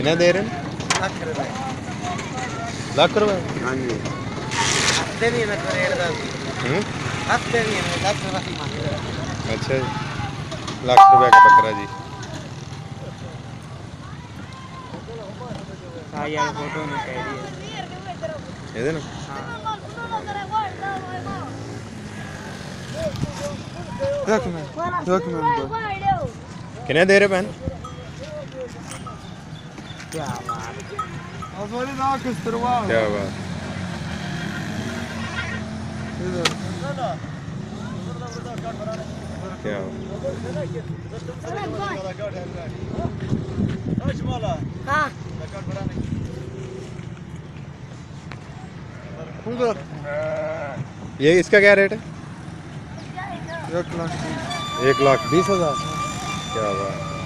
कितना दे रहे हैं? ਲੱਖ ਰੁਪਏ लाख रुपए? हाँ जी हफ्ते नहीं ना रेट का हफ्ते नहीं है 10 रुपए मांग अच्छा जी, लाख रुपए का बकरा जी। हाँ यार फोटो नहीं चाहिए ये ना कितने दे रहे बहन? क्या बात ना किस तरह क्या बात। क्या हाँ ये इसका क्या रेट है? 1 लाख 1,20,000। क्या बात।